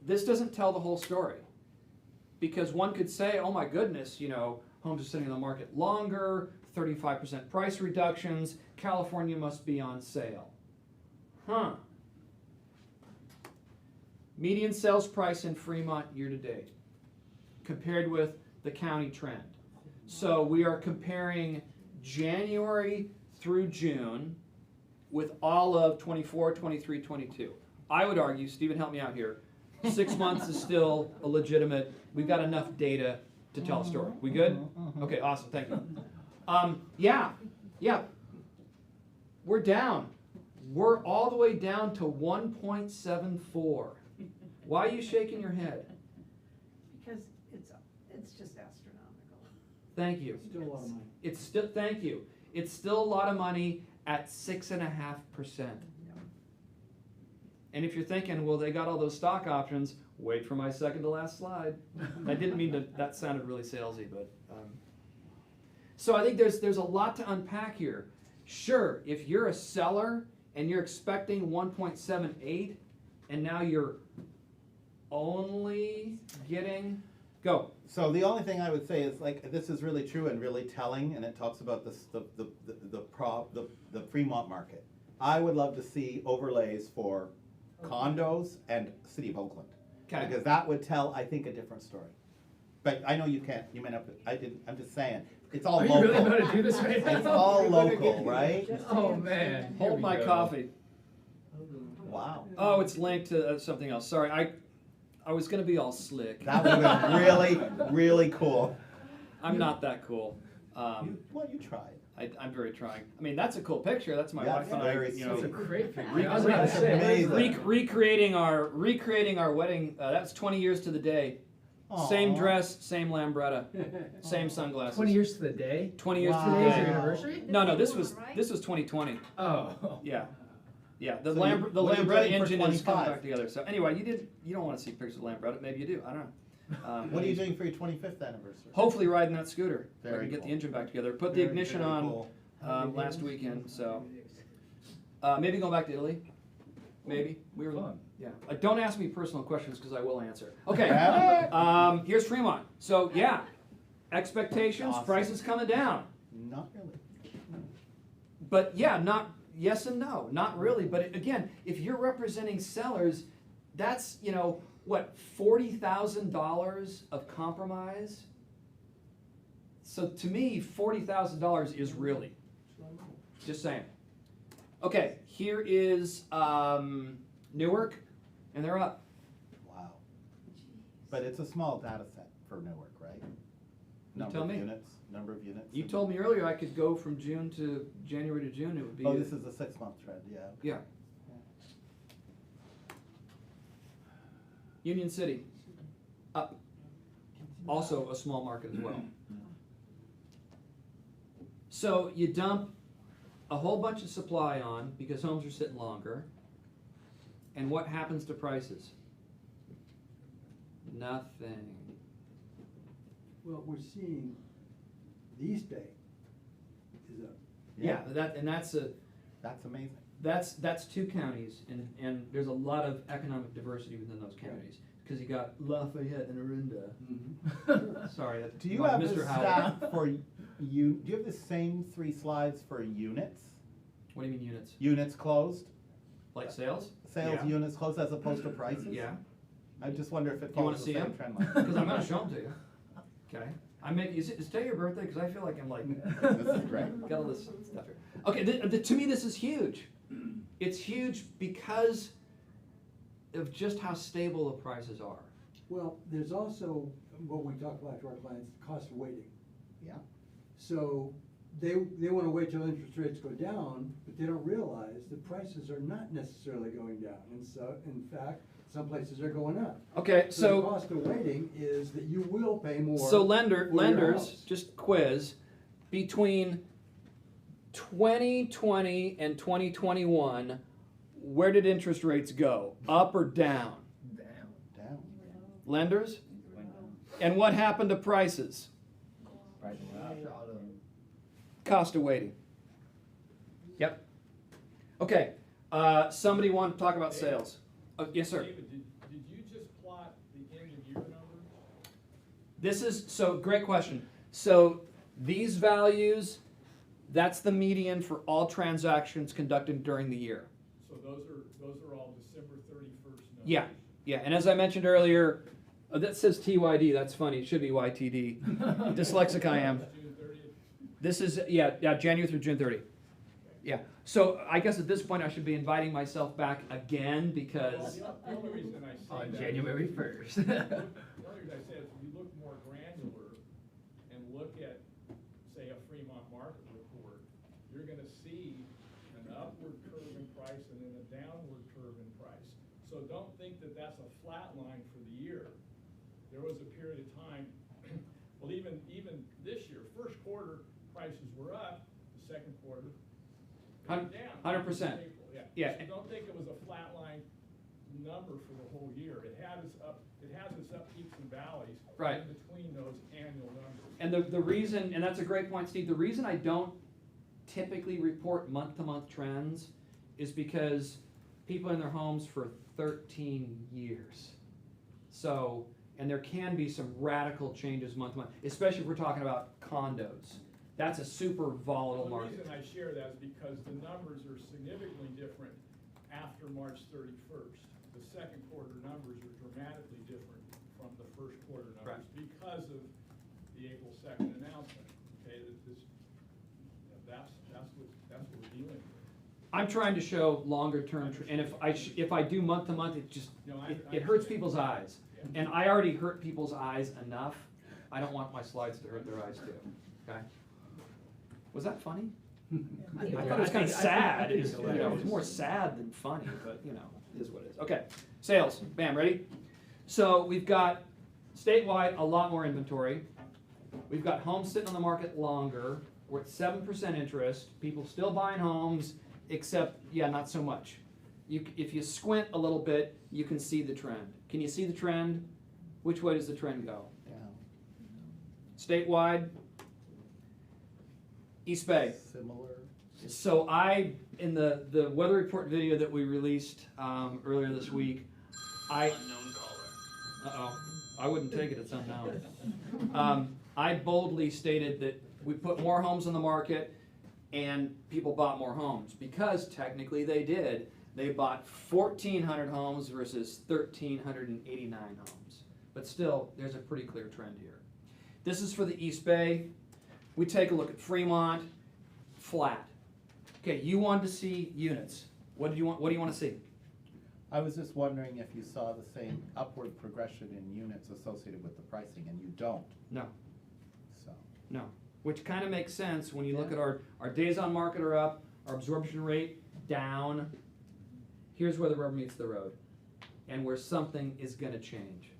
This doesn't tell the whole story. Because one could say, oh my goodness, homes are sitting on the market longer, 35% price reductions, California must be on sale. Huh. Median sales price in Fremont year to date, compared with the county trend. So we are comparing January through June with all of 24, 23, 22. I would argue, Stephen, help me out here, 6 months is still a legitimate, we've got enough data to tell a story. We good? Okay, awesome, thank you. Yeah, we're down. We're all the way down to 1.74. Why are you shaking your head? Because it's just astronomical. Thank you. Still a lot of money. It's still, thank you. It's still a lot of money at 6.5%. And if you're thinking, well, they got all those stock options, wait for my second to last slide. I didn't mean to, that sounded really salesy, but. So I think there's a lot to unpack here. Sure, if you're a seller and you're expecting 1.78 and now you're only getting, go. So the only thing I would say is, like, this is really true and really telling, and it talks about the Fremont market. I would love to see overlays for condos and City of Oakland. Okay. Because that would tell, I think, a different story. But I know you can't, you may not, I didn't, I'm just saying, it's all Are local. you really going to do this right now? It's all We're gonna local, get- right? Oh, man. Here Hold we my go. coffee. Wow. Oh, it's linked to something else. Sorry, I was gonna be all slick. That would have been really, really cool. I'm not that cool. Well, you tried. I'm very trying. I mean, that's a cool picture. That's my That's wife and I, very you know, sweet. It's a great picture. Re- I was gonna say, amazing. recreating our wedding. That's 20 years to the day. Same Aw. dress, same Lambretta, same sunglasses. 20 years to the day? 20 years to the Today's day. your anniversary? No, this was 2020. Oh. Yeah, yeah. The So the what are you Lambretta doing for engine is coming 25? back together. So anyway, you don't want to see pictures of Lambretta. Maybe you do. I don't know. What are you doing for your 25th anniversary? Hopefully riding that scooter. I Very can get cool. the engine back together. Put the Very, ignition very on cool. last weekend. So maybe going back to Italy. Maybe we were. Fun. Yeah. Don't ask me personal questions because I will answer. Okay. Here's Fremont. So yeah, expectations, Awesome. prices coming down. Not really. But yeah, not yes and no, not really. But again, if you're representing sellers, that's what $40,000 of compromise. So to me, $40,000 is really. Just saying. Okay, here is Newark, and they're up. Wow. But it's a small data set for Newark, right? Number tell of me. units, number of units. You told me earlier I could go from June to January to June. It would be. Oh, this is a 6-month trend, yeah. Yeah. Union City, up. Also a small market as well. So you dump a whole bunch of supply on because homes are sitting longer. And what happens to prices? Nothing. Well, we're seeing the East Bay is up. Yeah, that's amazing. That's 2 counties, and there's a lot of economic diversity within those counties. Because you got Lafayette and Orinda. Sorry, that's Do you like have Mr. the Howard. stat for do you have the same 3 slides for units? What do you mean units? Units closed? Like sales? Sales Yeah. units closed as opposed to prices? Yeah. I just wonder if it You wanna follows the see same them? trend line. Because I'm gonna show them to you. Okay. Is today your birthday? Because I feel like I'm like. This is great. Got all this stuff here. Okay, to me this is huge. It's huge because of just how stable the prices are. Well, there's also what we talk about to our clients, the cost of waiting. Yeah. So they want to wait till interest rates go down, but they don't realize the prices are not necessarily going down. And so, in fact, some places are going up. Okay, The so cost of waiting is that you will pay more. so for your lenders, house. just quiz, between 2020 and 2021, where did interest rates go? Up or down? Down. Lenders? And what happened to prices? Cost of waiting. Yep. Okay, somebody want to talk about sales? Yes, sir. David, did you just plot the end of year numbers? This is, so great question. So these values, that's the median for all transactions conducted during the year. So those are all December 31st numbers? Yeah, yeah, and as I mentioned earlier, that says TYD, that's funny, it should be YTD. Dyslexic I am. June 30th? This is, yeah, January through June 30. Yeah, so I guess at this point I should be inviting myself back again because, Well, the only reason I say On that January is- 1st. The only reason I say it is if you look more granular and look at, say, a Fremont market report, you're gonna see an upward curve in price and then a downward curve in price. So don't think that that's a flat line for the year. There was a period of time, well, even this year, first quarter prices were up, the second quarter they were down. 100%. April, yeah. Yeah. So don't think it was a flat line number for the whole year. It has its up peaks and valleys. Right. In between those annual numbers. and the reason, and that's a great point, Steve, the reason I don't typically report month-to-month trends is because people are in their homes for 13 years. So, and there can be some radical changes month to month, especially if we're talking about condos. That's a super volatile The market. reason I share that is because the numbers are significantly different after March 31st. The second quarter numbers are dramatically different from the first quarter numbers because of the April 2nd announcement. Okay, that's what we're dealing with. I'm trying to show longer term, and if I do month to month, it just, No, it hurts people's eyes. Yeah. And I already hurt people's eyes enough. I don't want my slides to hurt their eyes too, okay? Was that funny? I thought it was kind of sad. It was more sad than funny, but it is what it is. Okay, sales, bam, ready? So we've got statewide a lot more inventory. We've got homes sitting on the market longer. We're at 7% interest. People still buying homes, except, not so much. If you squint a little bit, you can see the trend. Can you see the trend? Which way does the trend go? Statewide, East Bay. Similar. So in the weather report video that we released earlier this week, unknown caller. I wouldn't take it, it's unknown. I boldly stated that we put more homes on the market and people bought more homes, because technically they did. They bought 1,400 homes versus 1,389 homes. But still, there's a pretty clear trend here. This is for the East Bay. We take a look at Fremont, flat. Okay, you wanted to see units. What do you want to see? I was just wondering if you saw the same upward progression in units associated with the pricing, and you don't. No. So. No. Which kind of makes sense when you look at our days on market are up, our absorption rate down. Here's where the rubber meets the road, and where something is going to change.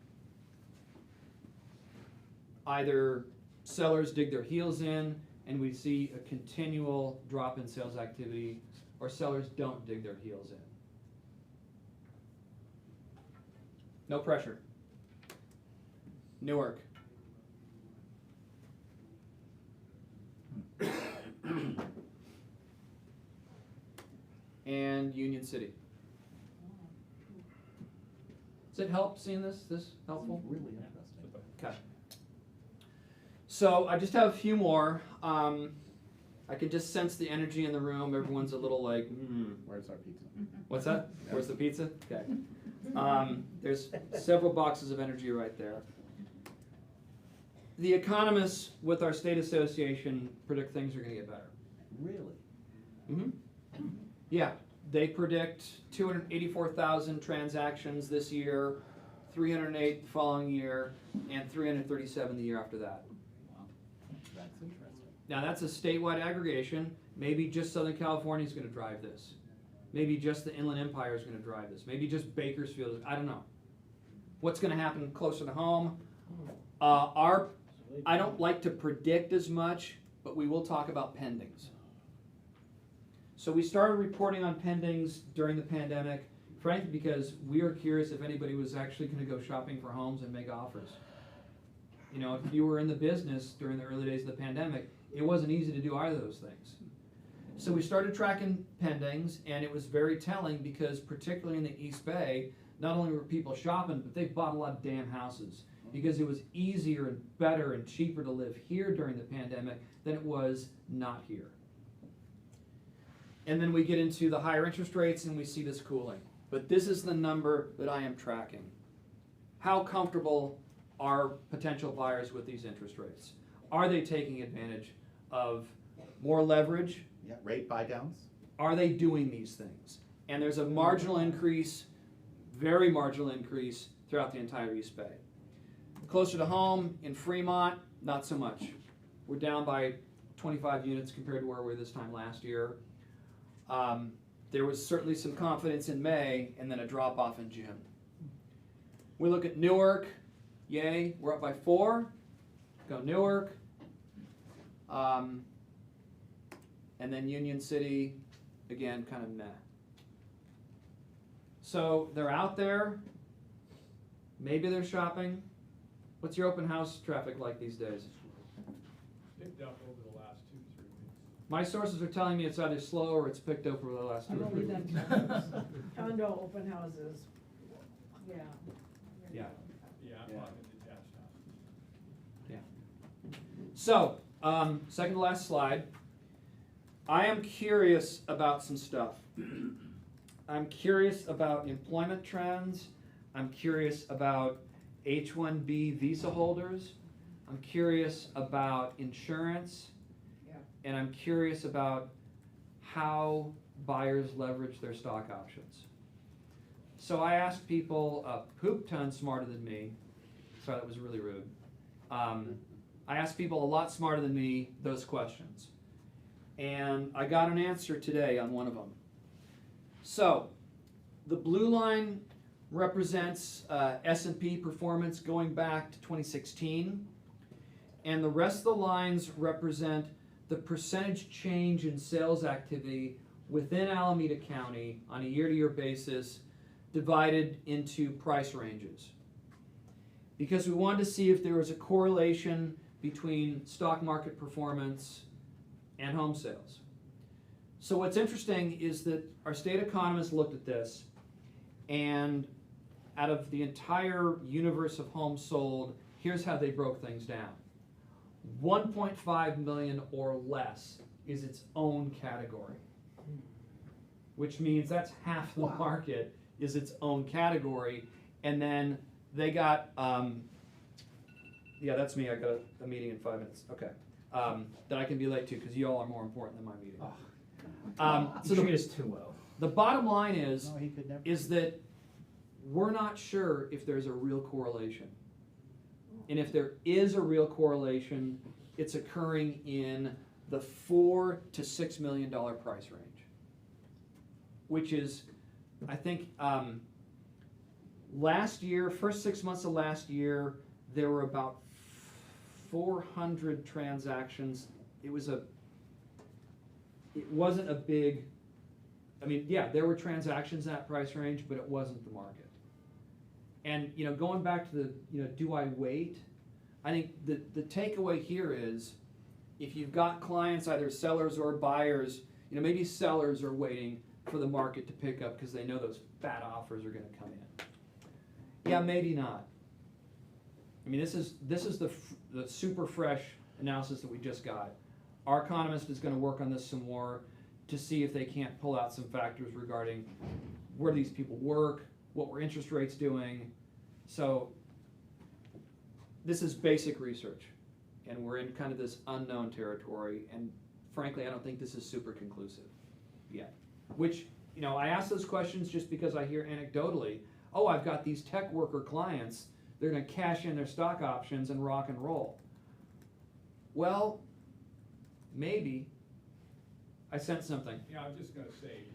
Either sellers dig their heels in and we see a continual drop in sales activity, or sellers don't dig their heels in. No pressure. Newark. And Union City. Does it help seeing this? This helpful? Really interesting. Okay. So I just have a few more. I can just sense the energy in the room. Everyone's a little like, Where's our pizza? What's that? Where's the pizza? Okay. There's several boxes of energy right there. The economists with our state association predict things are going to get better. Really? Mm-hmm. Yeah, they predict 284,000 transactions this year, 308 the following year, and 337 the year after that. That's interesting. Now that's a statewide aggregation. Maybe just Southern California is going to drive this. Maybe just the Inland Empire is going to drive this. Maybe just Bakersfield. I don't know. What's going to happen closer to home? I don't like to predict as much, but we will talk about pendings. So we started reporting on pendings during the pandemic, frankly, because we were curious if anybody was actually going to go shopping for homes and make offers. You know, if you were in the business during the early days of the pandemic, it wasn't easy to do either of those things. So we started tracking pendings, and it was very telling because particularly in the East Bay, not only were people shopping, but they bought a lot of damn houses because it was easier and better and cheaper to live here during the pandemic than it was not here. And then we get into the higher interest rates and we see this cooling. But this is the number that I am tracking. How comfortable are potential buyers with these interest rates? Are they taking advantage of more leverage? Yeah, rate buy downs. Are they doing these things? And there's a marginal increase, very marginal increase throughout the entire East Bay. Closer to home, in Fremont, not so much. We're down by 25 units compared to where we were this time last year. There was certainly some confidence in May and then a drop off in June. We look at Newark, yay, we're up by 4. Go Newark. And then Union City, again, kind of meh. So they're out there. Maybe they're shopping. What's your open house traffic like these days? Picked up over the last 2 to 3 weeks. My sources are telling me it's either slow or it's picked up over the last 2 or 3 weeks. Condo open houses, yeah. Yeah. Yeah, I'm talking detached houses. Yeah. So, second to last slide. I am curious about some stuff. I'm curious about employment trends. I'm curious about H-1B visa holders. I'm curious about insurance. Yeah. And I'm curious about how buyers leverage their stock options. So I asked people a poop ton smarter than me. Sorry, that was really rude. I asked people a lot smarter than me those questions. And I got an answer today on one of them. So, the blue line represents S&P performance going back to 2016. And the rest of the lines represent the percentage change in sales activity within Alameda County on a year-to-year basis divided into price ranges. Because we wanted to see if there was a correlation between stock market performance and home sales. So what's interesting is that our state economists looked at this, and out of the entire universe of homes sold, here's how they broke things down. 1.5 million or less is its own category, which means that's half the market is its own category. And then they got, yeah, that's me. I got a meeting in 5 minutes. Okay. That I can be late to because you all are more important than my meeting. So treat us too well. The bottom line is, No, he could never. is that we're not sure if there's a real correlation. And if there is a real correlation, it's occurring in the $4 to $6 million price range, which is, I think, last year, first 6 months of last year, there were about 400 transactions. It wasn't a big, I mean, yeah, there were transactions in that price range, but it wasn't the market. And, you know, going back to the, you know, do I wait? I think the takeaway here is if you've got clients, either sellers or buyers, you know, maybe sellers are waiting for the market to pick up because they know those fat offers are going to come in. Yeah, maybe not. I mean, this is the super fresh analysis that we just got. Our economist is going to work on this some more to see if they can't pull out some factors regarding where these people work, what were interest rates doing. So this is basic research, and we're in kind of this unknown territory, and frankly, I don't think this is super conclusive yet. Which, you know, I ask those questions just because I hear anecdotally, oh, I've got these tech worker clients, they're going to cash in their stock options and rock and roll. Well, maybe. I sense something. Yeah, I was just gonna say,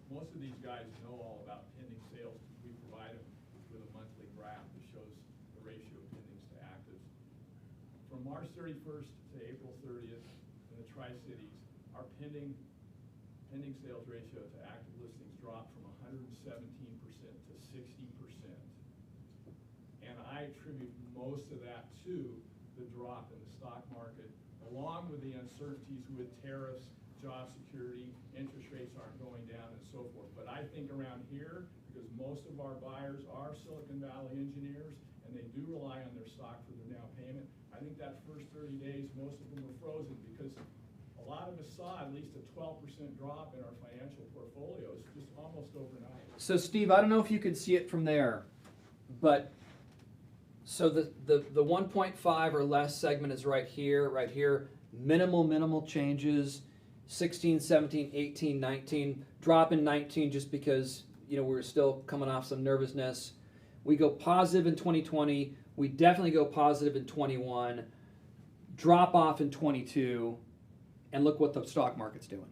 most of these guys know all about pending sales. We provide them with a monthly graph that shows the ratio of pendings to actives. From March 31st to April 30th in the Tri-Cities, our pending sales ratio to active listings dropped from 117% to 60%. And I attribute most of that to the drop in the stock market, along with the uncertainties with tariffs, job security, interest rates aren't going down, and so forth. But I think around here, because most of our buyers are Silicon Valley engineers, and they do rely on their stock for their down payment, I think that first 30 days, most of them were frozen because a lot of us saw at least a 12% drop in our financial portfolios just almost overnight. So Steve, I don't know if you can see it from there, but so the 1.5 or less segment is right here, minimal changes, 16, 17, 18, 19, drop in 19 just because, you know, we're still coming off some nervousness. We go positive in 2020, we definitely go positive in 21, drop off in 22, and look what the stock market's doing.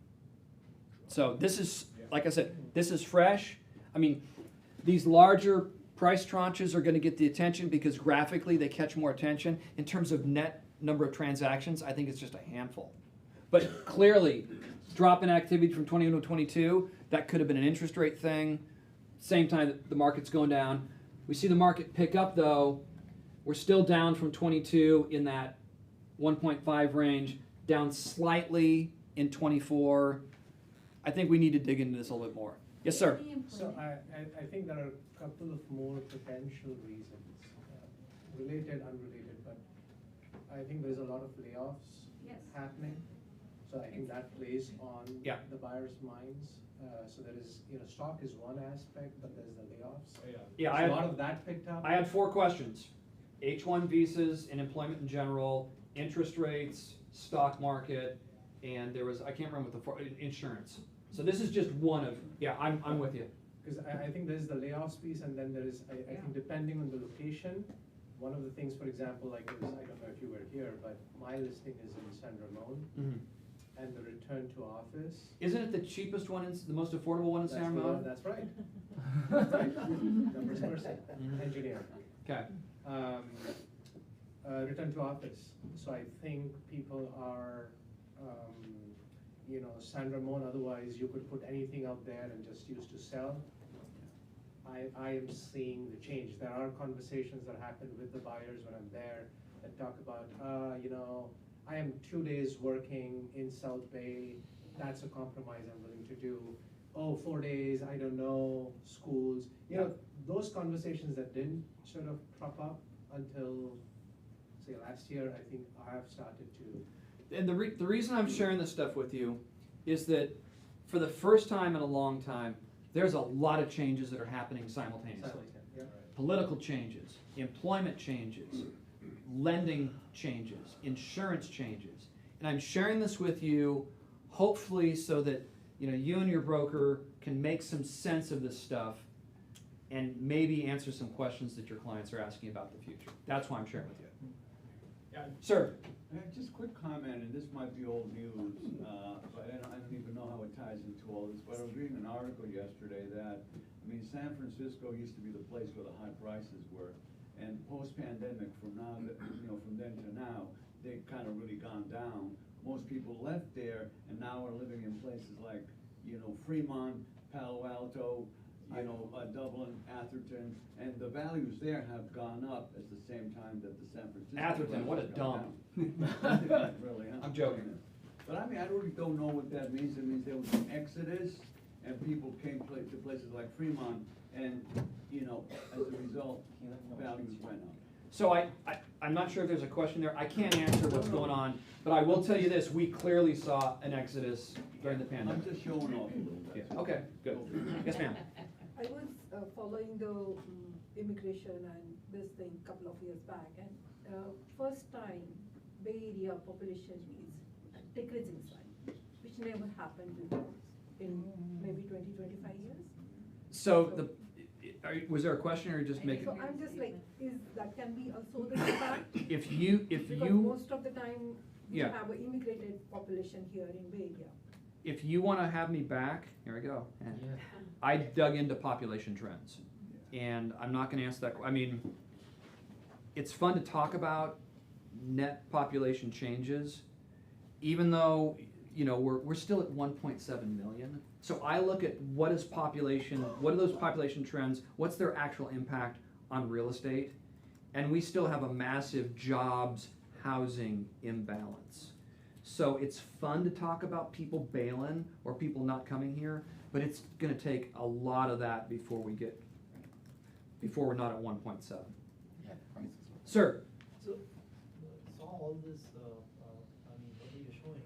So this is, like I said, this is fresh. I mean, these larger price tranches are going to get the attention because graphically they catch more attention. In terms of net number of transactions, I think it's just a handful. But clearly, drop in activity from 21 to 22, that could have been an interest rate thing. Same time that the market's going down. We see the market pick up though. We're still down from 22 in that 1.5 range, down slightly in 24. I think we need to dig into this a little bit more. Yes, sir. So I think there are a couple of more potential reasons, related, unrelated, but I think there's a lot of layoffs happening. So I think that plays on the buyers' minds. So there is, you know, stock is one aspect, but there's the layoffs. Yeah, a lot of that picked up. I had 4 questions. H-1 visas and employment in general, interest rates, stock market, and there was, I can't remember what the insurance. So this is just one of, I'm with you. because I think there's the layoffs piece, and then there is, I think depending on the location, one of the things, for example, like I don't know if you were here, but my listing is in San Ramon, and the return to office. Isn't it the cheapest one, the most affordable one in San Ramon? That's right. That's right. Numbers person, engineer. Okay. Return to office. So I think people are, San Ramon, otherwise you could put anything out there and just use to sell. I am seeing the change. There are conversations that happen with the buyers when I'm there that talk about, I am 2 days working in South Bay. That's a compromise I'm willing to do. Oh, 4 days, I don't know, schools. Those conversations that didn't sort of prop up until, say, last year, I think I have started to. And the reason I'm sharing this stuff with you is that for the first time in a long time, there's a lot of changes that are happening simultaneously. Yeah. Political changes, employment changes, lending changes, insurance changes. And I'm sharing this with you hopefully so that you and your broker can make some sense of this stuff and maybe answer some questions that your clients are asking about the future. That's why I'm sharing with you. Yeah. Sir? Just a quick comment, and this might be old news, but I don't even know how it ties into all this, but I was reading an article yesterday that, San Francisco used to be the place where the high prices were, and post-pandemic, from then to now, they've kind of really gone down. Most people left there and now are living in places like, Fremont, Palo Alto, Dublin, Atherton, and the values there have gone up at the same time that the San Francisco. Atherton, what a dump. Really, huh? I'm joking. But I really don't know what that means. It means there was an exodus, and people came to places like Fremont, and, as a result, values went up. So I'm not sure if there's a question there. I can't answer what's going on, but I will tell you this, we clearly saw an exodus during the pandemic. I'm just showing off a little bit. Yeah. Okay, good. Yes, ma'am. I was following the immigration and this thing a couple of years back, and first time Bay Area population is decreasing sign, which never happened before in maybe 20-25 years. So was there a question or just making? So I'm just like, that can be also the impact? If you. Because most of the time we Yeah. have an immigrated population here in Bay Area. If you want to have me back, here we go. I dug into population trends, and I'm not going to answer that. It's fun to talk about net population changes, even though we're still at 1.7 million. So I look at what are those population trends, what's their actual impact on real estate, and we still have a massive jobs housing imbalance. So it's fun to talk about people bailing or people not coming here, but it's going to take a lot of that before we're not at 1.7. Sir? So, saw all this, what you're showing,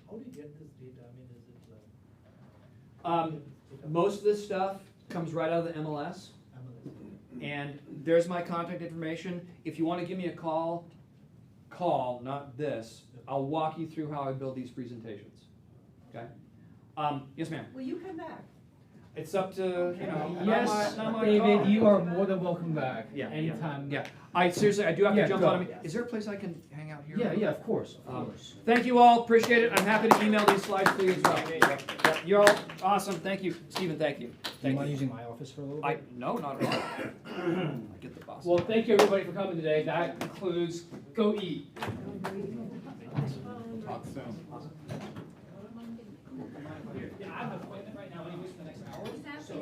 how do you get this data? Is it Most of this stuff comes right out of the MLS. And there's my contact information. If you want to give me a call, not this. I'll walk you through how I build these presentations. Okay? Yes, ma'am. Will you come back? It's up to, Yes, not my David, call. you are more than welcome back. Yeah, Anytime. Yeah. I do have to Yeah, jump go. on. Is there a place I can hang out here? Yeah, of course, of course. Thank you all. Appreciate it. I'm happy to email these slides to you as well. Yeah, you're all awesome. Thank you. Stephen, thank you. Do you mind using my office for a little bit? No, not at all. I get the boss. Well, thank you everybody for coming today. That concludes Go Eat. Talk soon. Yeah, I have an appointment right now anyways for the next hour. So.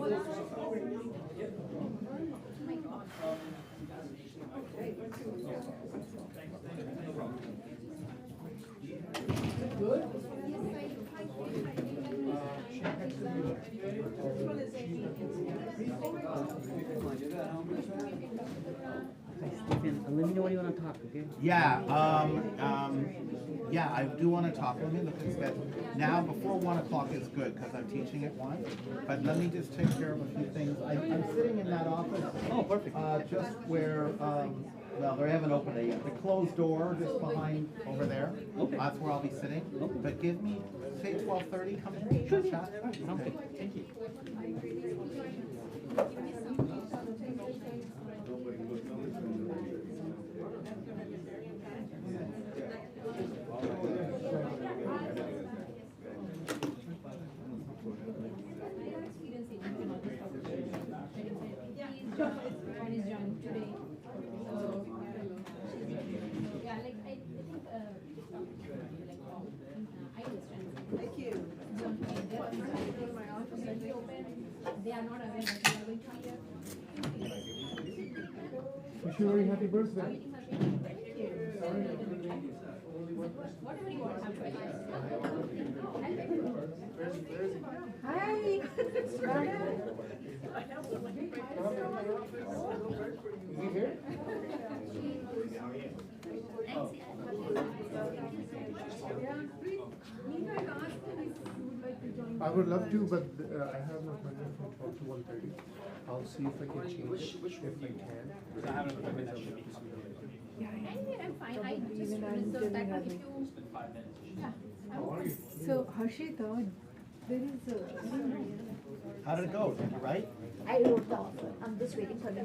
Good. Stephen, let me know what you want to talk, okay? Yeah, I do want to talk. Let me look at the schedule. Now, before 1 o'clock is good, because I'm teaching at 1, but let me just take care of a few things. I'm sitting in that office. Oh, perfect. Just where Well, they haven't opened it yet. The closed door just behind over there. That's where I'll be sitting. But give me, say 12:30, come in. Sure. Chat. Okay. Thank you. One is joined today. So, yeah, like I think, I understand. Thank you. My office will be open. They are not aware that we are going to be here. Wish you a very happy birthday. Thank you. Whatever you want. Hi. Is he here? I would love to, but I have an appointment from 12 to 1:30. I'll see if I can change it, if I can. Because I have an appointment that should be. Anyway, I'm fine. I just reserved that one if you. It's been 5 minutes. Yeah. How are you? So Harshita, there is a. How did it go? Did you write? I wrote the offer. I'm just waiting for the